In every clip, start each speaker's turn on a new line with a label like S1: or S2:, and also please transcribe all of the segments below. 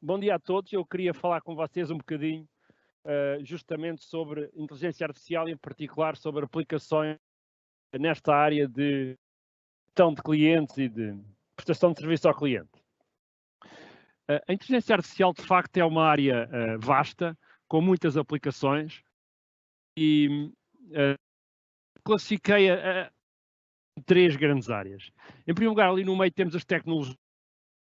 S1: Bom dia a todos. Eu queria falar com vocês um bocadinho justamente sobre inteligência artificial e, em particular, sobre aplicações nesta área de gestão de clientes e de prestação de serviço ao cliente. A inteligência artificial, de facto, é uma área vasta, com muitas aplicações, e classifiquei-a em três grandes áreas. Em primeiro lugar, ali no meio temos as tecnologias.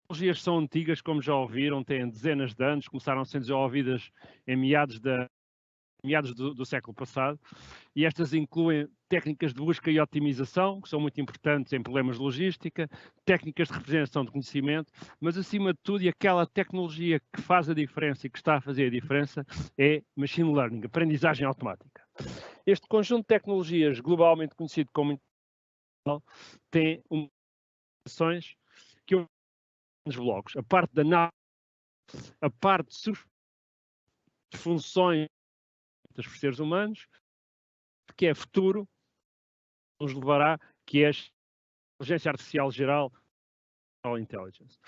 S1: As tecnologias são antigas, como já ouviram, têm dezenas de anos, começaram a ser desenvolvidas em meados do século passado, e estas incluem técnicas de busca e otimização, que são muito importantes em problemas de logística, técnicas de representação de conhecimento, mas acima de tudo, e aquela tecnologia que faz a diferença e que está a fazer a diferença, é machine learning, aprendizagem automática. Este conjunto de tecnologias, globalmente conhecido como tem ações que eu nos blocos. A parte da análise, a parte de funções dos seres humanos, que é futuro, nos levará, que é a inteligência artificial geral, intelligence.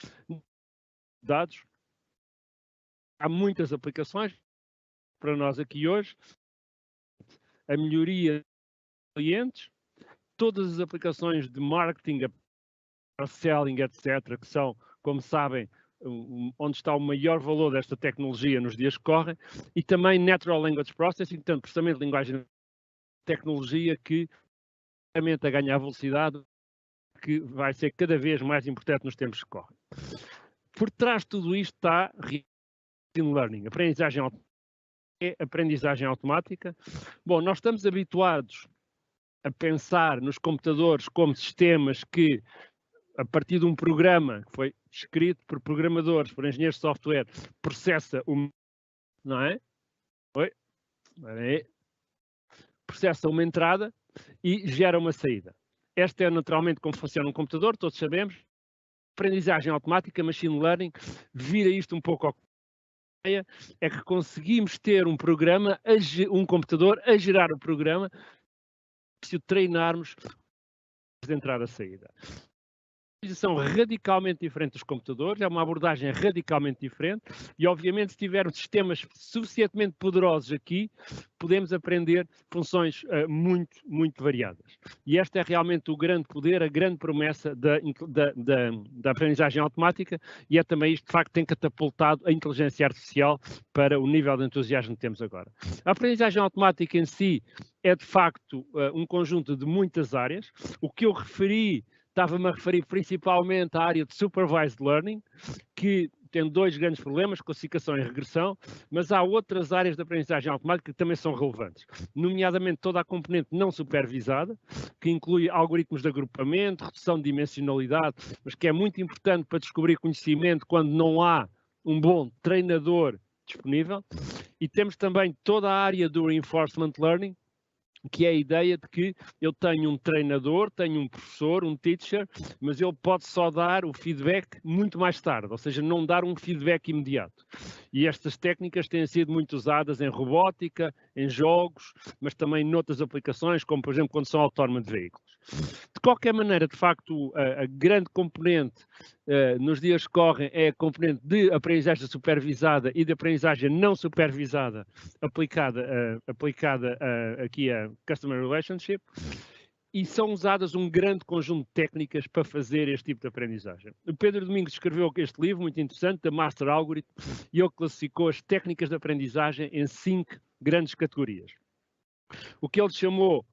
S1: Dados, há muitas aplicações para nós aqui hoje, a melhoria de clientes, todas as aplicações de marketing, selling, etc., que são, como sabem, onde está o maior valor desta tecnologia nos dias que correm, e também Natural Language Processing, portanto, processamento de linguagem, tecnologia que realmente a ganhar velocidade, que vai ser cada vez mais importante nos tempos que correm. Por trás de tudo isto está machine learning, aprendizagem automática. Bom, nós estamos habituados a pensar nos computadores como sistemas que, a partir de um programa que foi escrito por programadores, por engenheiros de software, processa não é? Processa uma entrada e gera uma saída. Esta é naturalmente como funciona um computador, todos sabemos. Aprendizagem automática, machine learning, vira isto um pouco ao ideia, é que conseguimos ter um programa, um computador a gerar o programa, se o treinarmos de entrada e saída. São radicalmente diferentes dos computadores, é uma abordagem radicalmente diferente e, obviamente, se tivermos sistemas suficientemente poderosos aqui, podemos aprender funções muito, muito variadas. E este é realmente o grande poder, a grande promessa da aprendizagem automática, e é também isto, de facto, que tem catapultado a inteligência artificial para o nível de entusiasmo que temos agora. A aprendizagem automática em si é, de facto, um conjunto de muitas áreas. O que eu referi, estava-me a referir principalmente à área de Supervised Learning, que tem dois grandes problemas, classificação e regressão, mas há outras áreas de aprendizagem automática que também são relevantes, nomeadamente toda a componente não supervisada, que inclui algoritmos de agrupamento, redução de dimensionalidade, mas que é muito importante para descobrir conhecimento quando não há um bom treinador disponível. E temos também toda a área do Reinforcement Learning, que é a ideia de que eu tenho um treinador, tenho um professor, um teacher, mas ele pode só dar o feedback muito mais tarde, ou seja, não dar um feedback imediato. E estas técnicas têm sido muito usadas em robótica, em jogos, mas também noutras aplicações, como por exemplo quando são autónomos de veículos. De qualquer maneira, de facto, a grande componente nos dias que correm é a componente de aprendizagem supervisada e de aprendizagem não supervisada aplicada aqui a Customer Relationship, e são usadas um grande conjunto de técnicas para fazer este tipo de aprendizagem. O Pedro Domingos escreveu este livro muito interessante, da Master Algorithm, e ele classificou as técnicas de aprendizagem em 5 grandes categorias. O que ele chamou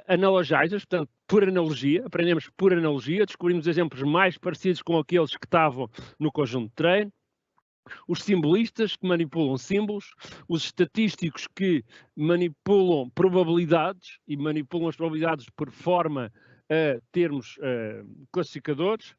S1: analogizers, portanto, por analogia, aprendemos por analogia, descobrimos exemplos mais parecidos com aqueles que estavam no conjunto de treino, os simbolistas que manipulam símbolos, os estatísticos que manipulam probabilidades e manipulam as probabilidades por forma a termos classificadores,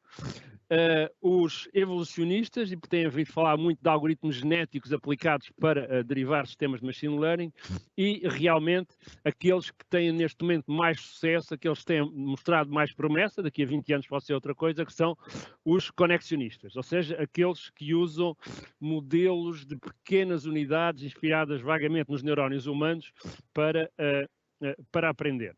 S1: os evolucionistas, e têm ouvido falar muito de algoritmos genéticos aplicados para derivar sistemas de machine learning, e realmente aqueles que têm neste momento mais sucesso, aqueles que têm mostrado mais promessa, daqui a 20 anos pode ser outra coisa, que são os conexionistas, ou seja, aqueles que usam modelos de pequenas unidades inspiradas vagamente nos neurónios humanos para aprender.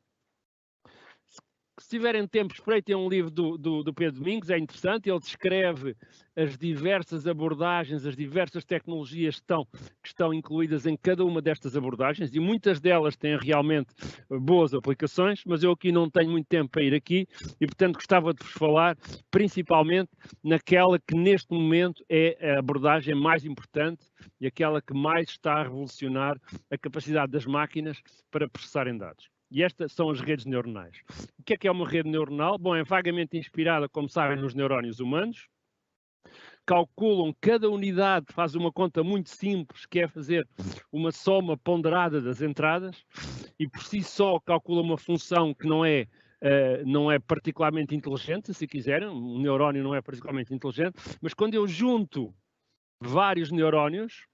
S1: Se tiverem tempo, espreitem um livro do Pedro Domingos, é interessante, ele descreve as diversas abordagens, as diversas tecnologias que estão incluídas em cada uma destas abordagens, e muitas delas têm realmente boas aplicações, mas eu aqui não tenho muito tempo para ir aqui, e portanto gostava de vos falar principalmente naquela que neste momento é a abordagem mais importante e aquela que mais está a revolucionar a capacidade das máquinas para processarem dados. E estas são as redes neuronais. O que é uma rede neuronal? Bom, é vagamente inspirada, como sabem, nos neurónios humanos. Calculam cada unidade, faz uma conta muito simples, que é fazer uma soma ponderada das entradas, e por si só calcula uma função que não é particularmente inteligente, se quiserem, um neurónio não é particularmente inteligente, mas quando eu junto vários neurónios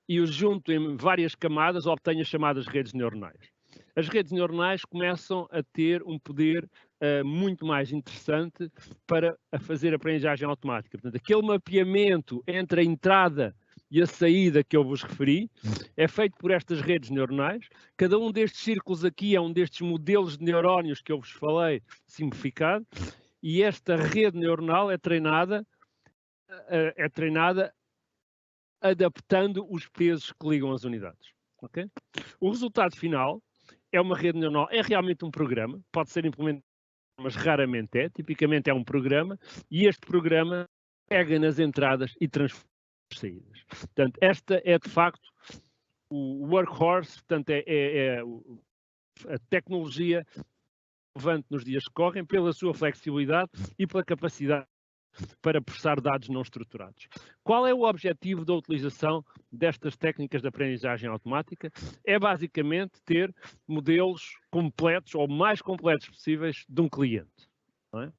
S1: e os junto em várias camadas, obtenho as chamadas redes neuronais. As redes neuronais começam a ter um poder muito mais interessante para fazer a aprendizagem automática. Portanto, aquele mapeamento entre a entrada e a saída que eu vos referi é feito por estas redes neuronais. Cada um destes círculos aqui é um destes modelos de neurónios que eu vos falei, simplificado, e esta rede neuronal é treinada adaptando os pesos que ligam as unidades. Okay? O resultado final é uma rede neuronal, é realmente um programa, pode ser implementado, mas raramente é, tipicamente é um programa, e este programa pega nas entradas e transforma nas saídas. Portanto, esta é de facto o workhorse, portanto, é a tecnologia relevante nos dias que correm, pela sua flexibilidade e pela capacidade para processar dados não estruturados. Qual é o objetivo da utilização destas técnicas de aprendizagem automática? É basicamente ter modelos completos, ou mais completos possíveis, de um cliente. Não é?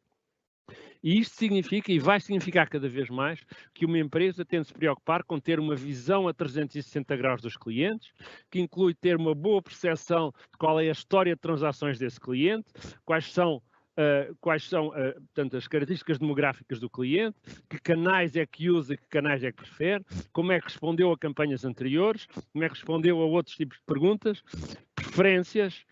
S1: E isto significa, e vai significar cada vez mais, que uma empresa tem de se preocupar com ter uma visão a 360 graus dos clientes, que inclui ter uma boa percepção de qual é a história de transações desse cliente, quais são portanto, as características demográficas do cliente, que canais é que usa, que canais é que prefere, como é que respondeu a campanhas anteriores, como é que respondeu a outros tipos de perguntas, preferências,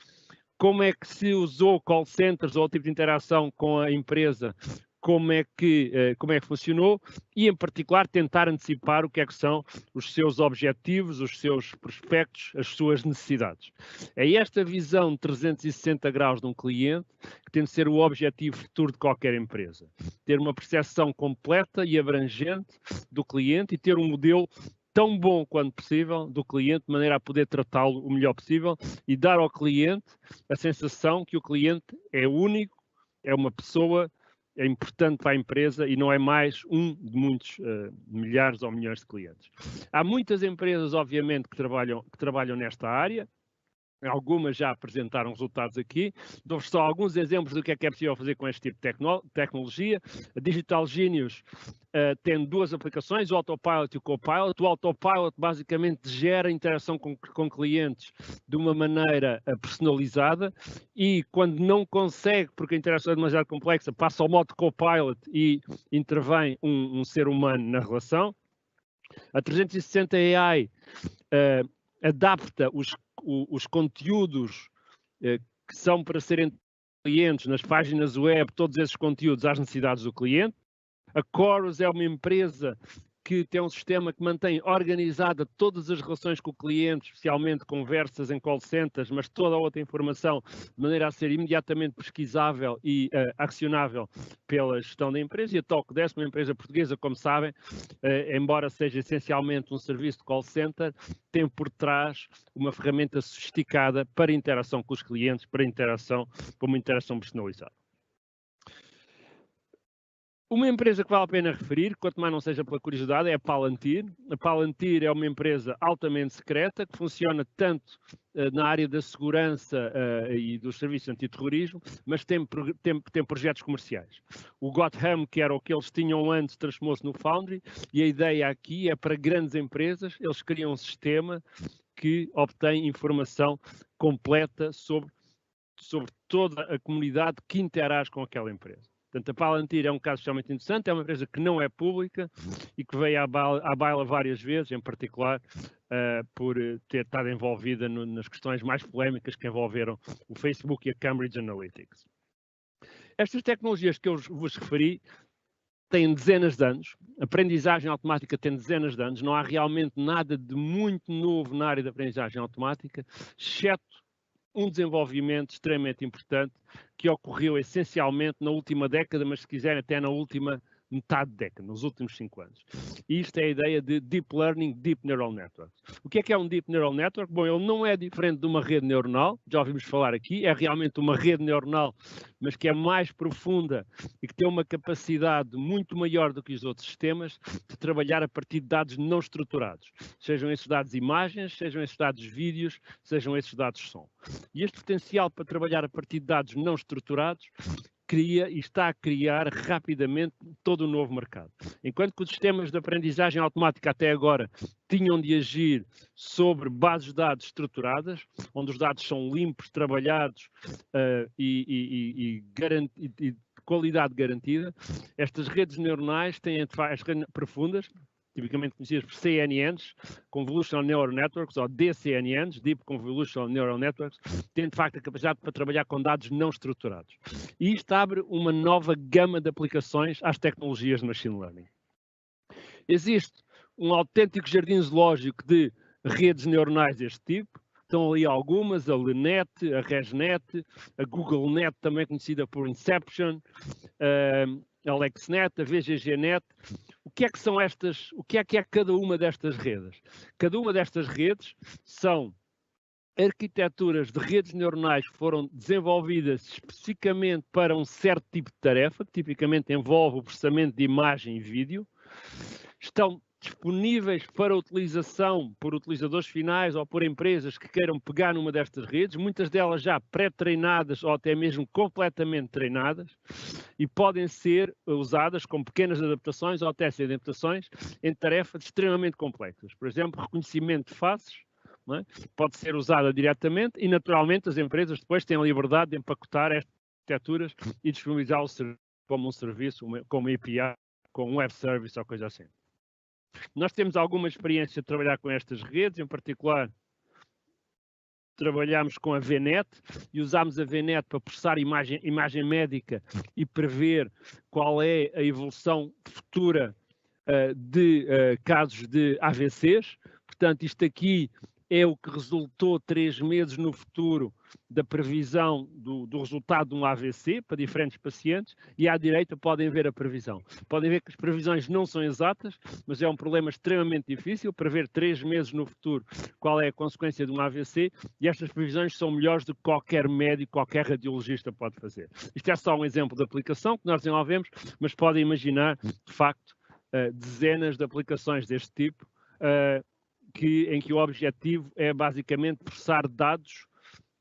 S1: como é que se usou call centers ou tipo de interação com a empresa, como é que funcionou e, em particular, tentar antecipar o que são os seus objetivos, os seus prospectos, as suas necessidades. É esta visão de 360 graus de um cliente que tem de ser o objetivo futuro de qualquer empresa. Ter uma percepção completa e abrangente do cliente e ter um modelo tão bom quanto possível do cliente, de maneira a poder tratá-lo o melhor possível e dar ao cliente a sensação que o cliente é único, é uma pessoa, é importante para a empresa e não é mais um de muitos milhares ou milhões de clientes. Há muitas empresas, obviamente, que trabalham nesta área. Algumas já apresentaram resultados aqui. Dou-vos só alguns exemplos do que é possível fazer com este tipo de tecnologia. A Digital Genius tem duas aplicações, o Autopilot e o Copilot. O Autopilot basicamente gera interação com clientes de uma maneira personalizada e quando não consegue, porque a interação é demasiado complexa, passa ao modo Copilot e intervém um ser humano na relação. A 360 AI adapta os conteúdos que são para serem clientes nas páginas web, todos esses conteúdos às necessidades do cliente. A Chorus é uma empresa que tem um sistema que mantém organizada todas as relações com o cliente, especialmente conversas em call centers, mas toda a outra informação, de maneira a ser imediatamente pesquisável e acionável pela gestão da empresa. E a Talkdesk, uma empresa portuguesa, como sabem, embora seja essencialmente um serviço de call center, tem por trás uma ferramenta sofisticada para interação com os clientes, para uma interação personalizada. Uma empresa que vale a pena referir, quanto mais não seja pela curiosidade, é a Palantir. A Palantir é uma empresa altamente secreta, que funciona tanto na área da segurança e dos serviços de antiterrorismo, mas tem projetos comerciais. O Gotham, que era o que eles tinham antes, transformou-se no Foundry, e a ideia aqui é para grandes empresas, eles criam um sistema que obtém informação completa sobre toda a comunidade que interage com aquela empresa. Portanto, a Palantir é um caso extremamente interessante, é uma empresa que não é pública e que veio à baila várias vezes, em particular por ter estado envolvida nas questões mais polémicas que envolveram o Facebook e a Cambridge Analytics. Estas tecnologias que eu vos referi têm dezenas de anos, a aprendizagem automática tem dezenas de anos, não há realmente nada de muito novo na área da aprendizagem automática, exceto um desenvolvimento extremamente importante que ocorreu essencialmente na última década, mas se quiserem até na última metade de década, nos últimos 5 anos. E isto é a ideia de Deep Learning, Deep Neural Networks. O que é um Deep Neural Network? Bom, ele não é diferente de uma rede neuronal, já ouvimos falar aqui, é realmente uma rede neuronal, mas que é mais profunda e que tem uma capacidade muito maior do que os outros sistemas de trabalhar a partir de dados não estruturados. Sejam esses dados imagens, sejam esses dados vídeos, sejam esses dados som. E este potencial para trabalhar a partir de dados não estruturados cria e está a criar rapidamente todo um novo mercado. Enquanto que os sistemas de aprendizagem automática até agora tinham de agir sobre bases de dados estruturadas, onde os dados são limpos, trabalhados e de qualidade garantida, estas redes neuronais têm as redes profundas, tipicamente conhecidas por CNNs, Convolutional Neural Networks, ou DCNNs, Deep Convolutional Neural Networks, têm de facto a capacidade para trabalhar com dados não estruturados. E isto abre uma nova gama de aplicações às tecnologias de Machine Learning. Existe um autêntico jardim zoológico de redes neuronais deste tipo. Estão ali algumas, a LeNet, a ResNet, a GoogleNet, também conhecida por Inception, a LexNet, a VGGNet. O que é que são estas, o que é cada uma destas redes? Cada uma destas redes são arquiteturas de redes neuronais que foram desenvolvidas especificamente para um certo tipo de tarefa, que tipicamente envolve o processamento de imagem e vídeo. Estão disponíveis para utilização por utilizadores finais ou por empresas que queiram pegar numa destas redes, muitas delas já pré-treinadas ou até mesmo completamente treinadas, e podem ser usadas com pequenas adaptações ou até sem adaptações em tarefas extremamente complexas. Por exemplo, reconhecimento de faces, não é? Pode ser usada diretamente e, naturalmente, as empresas depois têm a liberdade de empacotar estas arquiteturas e disponibilizá-lo como um serviço, como API, como um web service ou coisa assim. Nós temos alguma experiência de trabalhar com estas redes, em particular trabalhámos com a VNet e usámos a VNet para processar imagem médica e prever qual é a evolução futura de casos de AVCs. Portanto, isto aqui é o que resultou 3 meses no futuro da previsão do resultado de um AVC para diferentes pacientes, e à direita podem ver a previsão. Podem ver que as previsões não são exatas, mas é um problema extremamente difícil prever 3 meses no futuro qual é a consequência de um AVC, e estas previsões são melhores do que qualquer médico, qualquer radiologista pode fazer. Isto é só um exemplo de aplicação que nós desenvolvemos, mas podem imaginar, de facto, dezenas de aplicações deste tipo, em que o objetivo é basicamente processar dados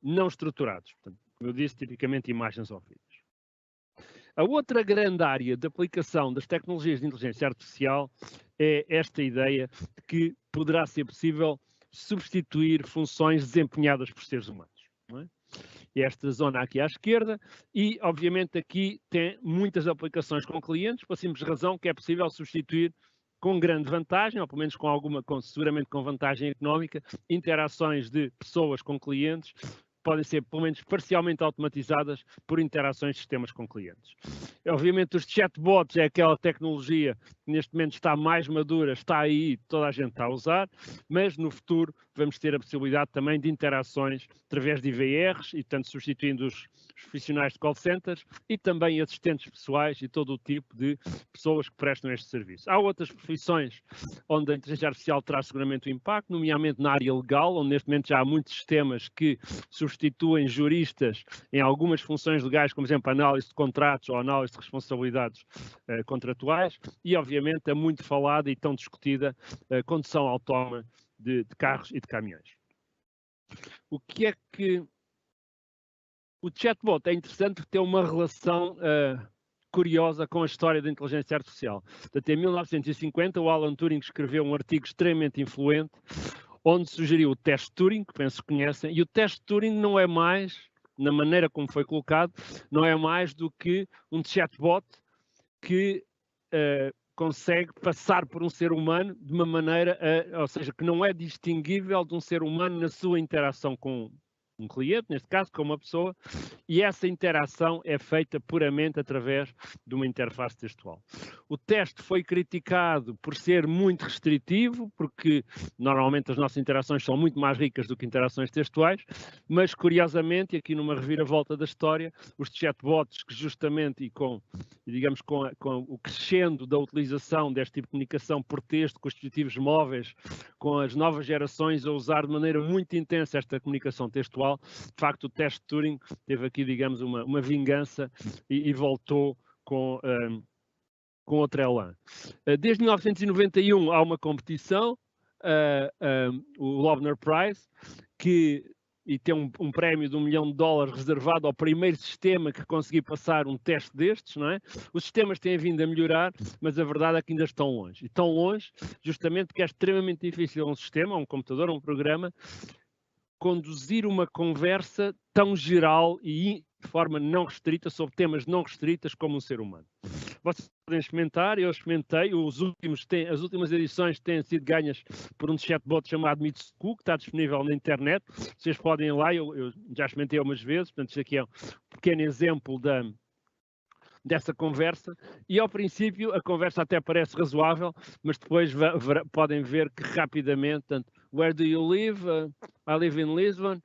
S1: não estruturados. Portanto, como eu disse, tipicamente imagens ou vídeos. A outra grande área de aplicação das tecnologias de inteligência artificial é esta ideia de que poderá ser possível substituir funções desempenhadas por seres humanos. Não é? Esta zona aqui à esquerda, e obviamente aqui tem muitas aplicações com clientes, pela simples razão que é possível substituir com grande vantagem, ou pelo menos seguramente com vantagem económica, interações de pessoas com clientes podem ser, pelo menos, parcialmente automatizadas por interações de sistemas com clientes. Obviamente, os chatbots é aquela tecnologia que neste momento está mais madura, está aí, toda a gente está a usar, mas no futuro vamos ter a possibilidade também de interações através de IVRs, e tanto substituindo os profissionais de call centers e também assistentes pessoais e todo o tipo de pessoas que prestam este serviço. Há outras profissões onde a inteligência artificial traz seguramente o impacto, nomeadamente na área legal, onde neste momento já há muitos sistemas que substituem juristas em algumas funções legais, como, por exemplo, análise de contratos ou análise de responsabilidades contratuais, e, obviamente, a muito falada e tão discutida condução autónoma de carros e de caminhões. O que é que... O chatbot é interessante porque tem uma relação curiosa com a história da inteligência artificial. Portanto, em 1950, o Alan Turing escreveu um artigo extremamente influente, onde sugeriu o teste Turing, que penso que conhecem, e o teste Turing não é mais na maneira como foi colocado, não é mais do que um chatbot que consegue passar por um ser humano de uma maneira, ou seja, que não é distinguível de um ser humano na sua interação com um cliente, neste caso, com uma pessoa, e essa interação é feita puramente através de uma interface textual. O teste foi criticado por ser muito restritivo, porque normalmente as nossas interações são muito mais ricas do que interações textuais, mas curiosamente, e aqui numa reviravolta da história, os chatbots que justamente e com, digamos, com o crescendo da utilização deste tipo de comunicação por texto com os dispositivos móveis, com as novas gerações a usar de maneira muito intensa esta comunicação textual, de facto o teste de Turing teve aqui, digamos, uma vingança e voltou com outra elan. Desde 1991 há uma competição, o Loebner Prize, e tem um prémio de $1 milhão reservado ao primeiro sistema que conseguir passar um teste destes, não é? Os sistemas têm vindo a melhorar, mas a verdade é que ainda estão longe. E estão longe justamente porque é extremamente difícil a um sistema, a um computador, a um programa, conduzir uma conversa tão geral e de forma não restrita, sobre temas não restritas como um ser humano. Vocês podem experimentar, eu experimentei, as últimas edições têm sido ganhas por um chatbot chamado Mitsuku, que está disponível na internet. Vocês podem ir lá, eu já experimentei algumas vezes, portanto isto aqui é um pequeno exemplo dessa conversa, e ao princípio a conversa até parece razoável, mas depois podem ver que rapidamente, portanto, where do you live? I live in Lisbon.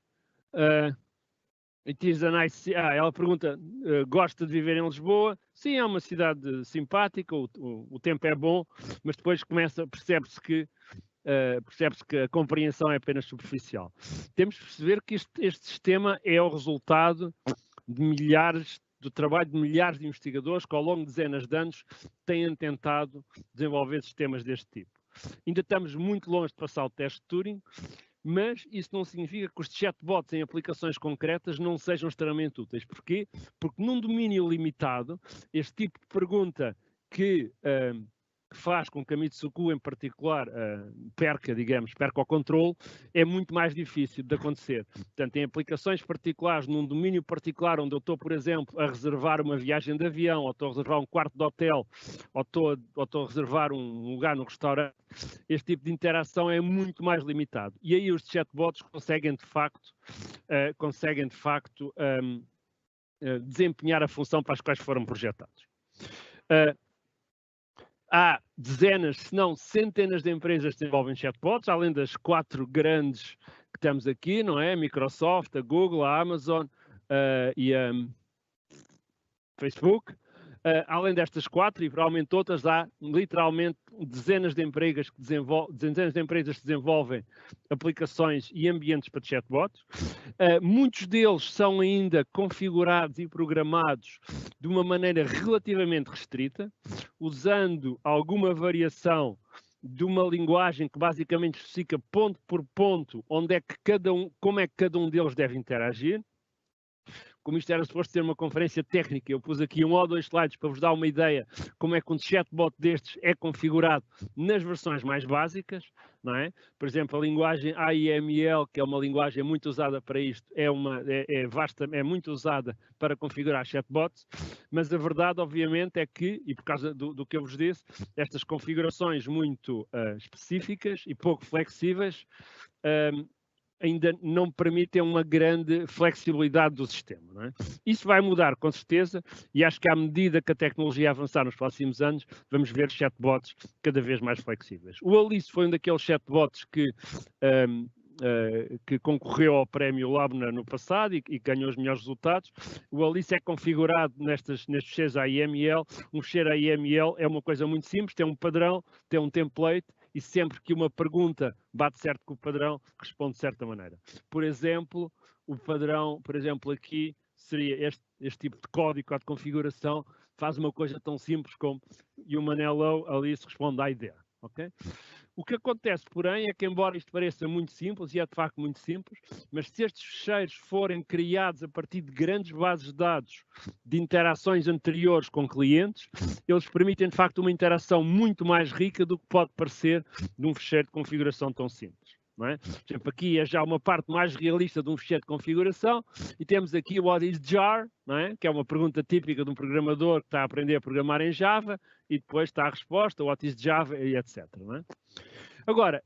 S1: It is a nice... ela pergunta, gosta de viver em Lisboa? Sim, é uma cidade simpática, o tempo é bom, mas depois percebe-se que a compreensão é apenas superficial. Temos de perceber que este sistema é o resultado do trabalho de milhares de investigadores que ao longo de dezenas de anos têm tentado desenvolver sistemas deste tipo. Ainda estamos muito longe de passar o teste de Turing, mas isso não significa que os chatbots em aplicações concretas não sejam extremamente úteis. Porquê? Porque num domínio limitado, este tipo de pergunta que faz com que a Mitsuku, em particular, perca o controle, é muito mais difícil de acontecer. Portanto, em aplicações particulares, num domínio particular, onde eu estou, por exemplo, a reservar uma viagem de avião, ou estou a reservar um quarto de hotel, ou estou a reservar um lugar no restaurante, este tipo de interação é muito mais limitado. E aí os chatbots conseguem, de facto, desempenhar a função para as quais foram projetados. Há dezenas, se não centenas de empresas que desenvolvem chatbots, além das 4 grandes que temos aqui, não é? A Microsoft, a Google, a Amazon e a Facebook. Além destas 4 e provavelmente outras, há literalmente dezenas de empresas que desenvolvem aplicações e ambientes para chatbots. Muitos deles são ainda configurados e programados de uma maneira relativamente restrita, usando alguma variação de uma linguagem que basicamente especifica ponto por ponto como é que cada um deles deve interagir. Como isto era suposto ser uma conferência técnica, eu pus aqui 1 ou 2 slides para vos dar uma ideia como é que um chatbot destes é configurado nas versões mais básicas, não é? Por exemplo, a linguagem AIML, que é uma linguagem muito usada para isto, é muito usada para configurar chatbots, mas a verdade, obviamente, é que, e por causa do que eu vos disse, estas configurações muito específicas e pouco flexíveis, ainda não permitem uma grande flexibilidade do sistema. Não é? Isso vai mudar, com certeza, e acho que à medida que a tecnologia avançar nos próximos anos, vamos ver chatbots cada vez mais flexíveis. O Alice foi um daqueles chatbots que concorreu ao prémio Loebner no passado e ganhou os melhores resultados. O Alice é configurado nestes fecheiros AIML. Um fecheiro AIML é uma coisa muito simples, tem um padrão, tem um template, e sempre que uma pergunta bate certo com o padrão, responde de certa maneira. Por exemplo, o padrão, aqui, seria este tipo de código de configuração, faz uma coisa tão simples como human hello, Alice responde à ideia. Okay? O que acontece, porém, é que, embora isto pareça muito simples, e é de facto muito simples, mas se estes fecheiros forem criados a partir de grandes bases de dados de interações anteriores com clientes, eles permitem, de facto, uma interação muito mais rica do que pode parecer de um fecheiro de configuração tão simples. não é? Por exemplo, aqui é já uma parte mais realista de um ficheiro de configuração e temos aqui o what is jar, não é? Que é uma pergunta típica de um programador que está a aprender a programar em Java e depois está a resposta, what is Java e etc. Não é? Agora,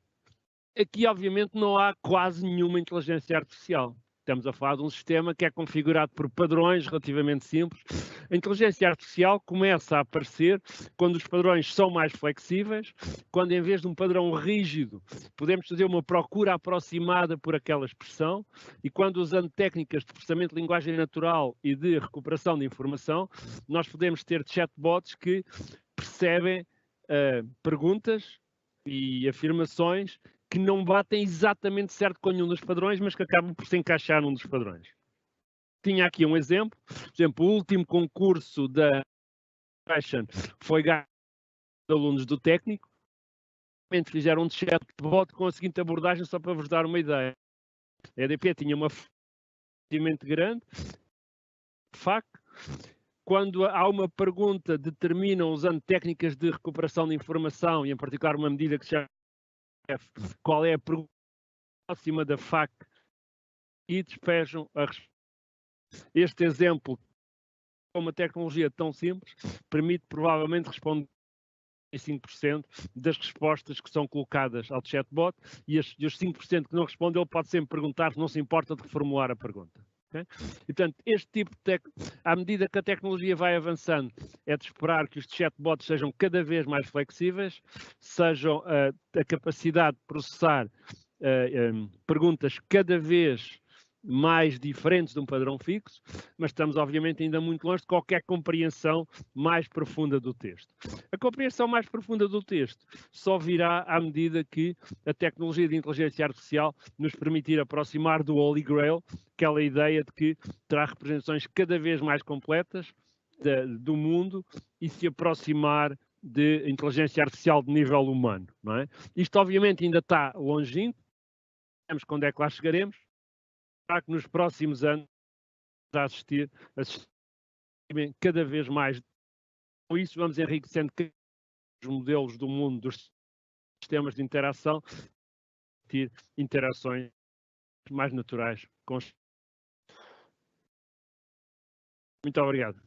S1: aqui obviamente não há quase nenhuma inteligência artificial. Estamos a falar de um sistema que é configurado por padrões relativamente simples. A inteligência artificial começa a aparecer quando os padrões são mais flexíveis, quando em vez de um padrão rígido, podemos fazer uma procura aproximada por aquela expressão e quando usando técnicas de processamento de linguagem natural e de recuperação de informação, nós podemos ter chatbots que percebem perguntas e afirmações que não batem exatamente certo com nenhum dos padrões, mas que acabam por se encaixar num dos padrões. Tinha aqui um exemplo. Por exemplo, o último concurso da Fashion foi ganho por alunos do técnico. Fizeram um chatbot com a seguinte abordagem, só para vos dar uma ideia. A EDP tinha uma relativamente grande, FAQ. Quando há uma pergunta, determinam, usando técnicas de recuperação de informação, e em particular uma medida que se chama qual é a pergunta próxima da FAQ, e despejam a resposta. Este exemplo, com uma tecnologia tão simples, permite provavelmente responder 5% das respostas que são colocadas ao chatbot e os 5% que não respondem, ele pode sempre perguntar se não se importa de reformular a pergunta. Okay? E, portanto, este tipo de à medida que a tecnologia vai avançando, é de esperar que os chatbots sejam cada vez mais flexíveis, sejam a capacidade de processar perguntas cada vez mais diferentes de um padrão fixo, mas estamos obviamente ainda muito longe de qualquer compreensão mais profunda do texto. A compreensão mais profunda do texto só virá à medida que a tecnologia de inteligência artificial nos permitir aproximar do Holy Grail, aquela ideia de que terá representações cada vez mais completas do mundo e se aproximar de inteligência artificial de nível humano, não é? Isto obviamente ainda está longínquo, sabemos quando é que lá chegaremos, para que nos próximos anos a assistir cada vez mais. Com isso vamos enriquecendo os modelos do mundo dos sistemas de interação, ter interações mais naturais com os... Muito obrigado.